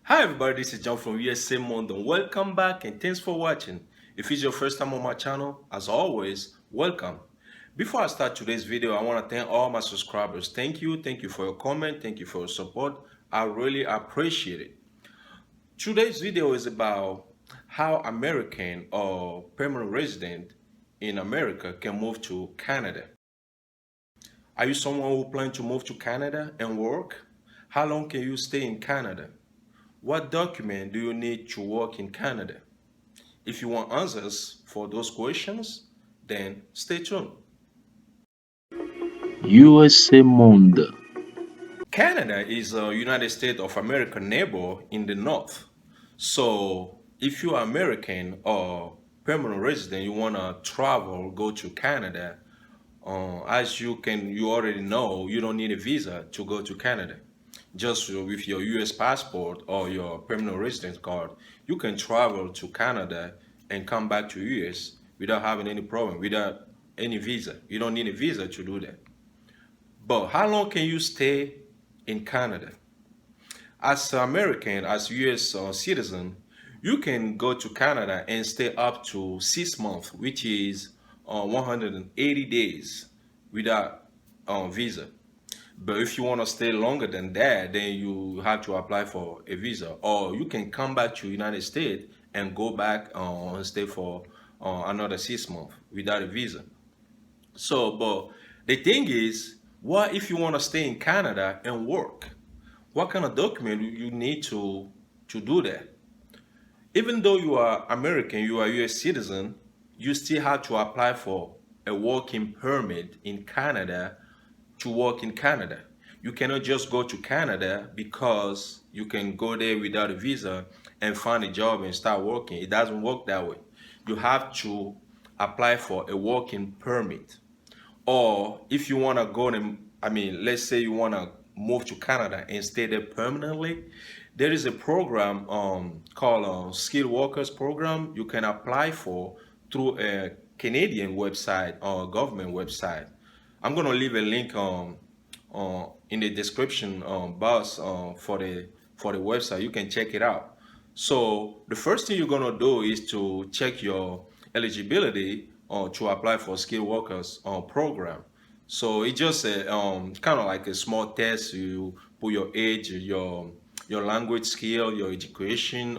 Hi everybody, this is John from USA London. Welcome back and thanks for watching. If it's your first time on my channel, as always, welcome. Before I start today's video, I want to thank all my subscribers. Thank you for your comment, thank you for your support. I really appreciate it. Today's video is about how American or permanent resident in America can move to Canada. Are you someone who plans to move to Canada and work? How long can you stay in Canada? What document do you need to work in Canada? If you want answers for those questions, then stay tuned. USA Monde. Canada is a United States of America neighbor in the north. So if you are American or permanent resident, you want to travel, go to Canada, as you already know, you don't need a visa to go to Canada. Just with your US passport or your permanent residence card, you can travel to Canada and come back to US without having any problem, without any visa. You don't need a visa to do that. But how long can you stay in Canada? As an American, as US citizen, you can go to Canada and stay up to 6 months, which is 180 days without visa. But if you want to stay longer than that, then you have to apply for a visa, or you can come back to United States and go back and stay for another 6 months without a visa. So, but the thing is, what if you want to stay in Canada and work? What kind of document do you need to do that? Even though you are American, you are US citizen, you still have to apply for a working permit in Canada to work in Canada. You cannot just go to Canada because you can go there without a visa and find a job and start working. It doesn't work that way. You have to apply for a working permit. Or if you want to go to, let's say you want to move to Canada and stay there permanently, there is a program called Skilled Workers Program you can apply for through a Canadian website or government website. I'm gonna leave a link in the description box for the website. You can check it out. So the first thing you're gonna do is to check your eligibility to apply for skilled workers program. So it's just a kind of like a small test. You put your age, your language skill, your education,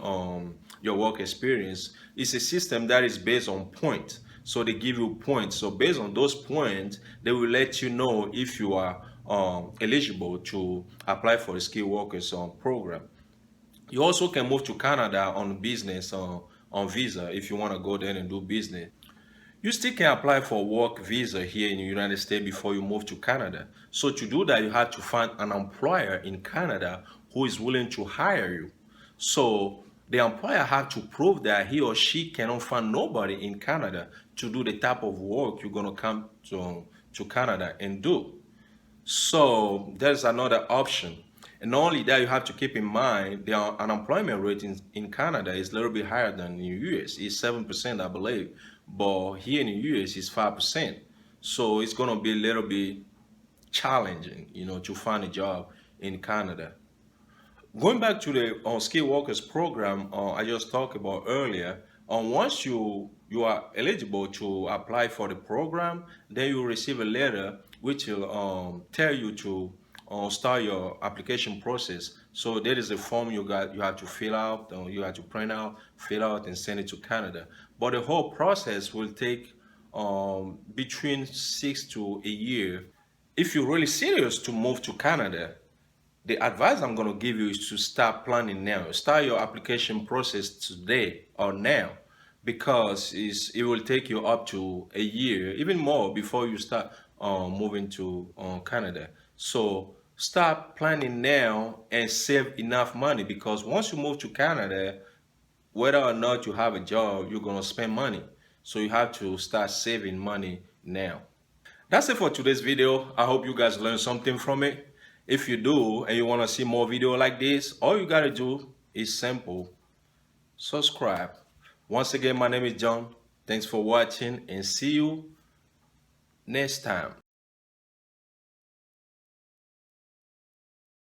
your work experience. It's a system that is based on points. So they give you points. So based on those points, they will let you know if you are eligible to apply for the skilled workers program. You also can move to Canada on business on visa if you want to go there and do business. You still can apply for work visa here in the United States before you move to Canada. So to do that, you have to find an employer in Canada who is willing to hire you. So the employer have to prove that he or she cannot find nobody in Canada to do the type of work you're gonna come to Canada and do. So there's another option. And not only that, you have to keep in mind the unemployment rate in Canada is a little bit higher than in the US. It's 7%, I believe. But here in the US, it's 5%. So it's going to be a little bit challenging, to find a job in Canada. Going back to the skilled workers program I just talked about earlier, once you are eligible to apply for the program, then you receive a letter which will tell you to start your application process. So there is a form you have to fill out, you have to print out, fill out, and send it to Canada. But the whole process will take between 6 to a year. If you're really serious to move to Canada, the advice I'm going to give you is to start planning now. Start your application process today or now, because it will take you up to a year, even more, before you start moving to Canada. So start planning now and save enough money, because once you move to Canada, whether or not you have a job, you're going to spend money. So you have to start saving money now. That's it for today's video. I hope you guys learned something from it. If you do and you want to see more video like this, all you got to do is simple. Subscribe. Once again, my name is John. Thanks for watching and see you next time.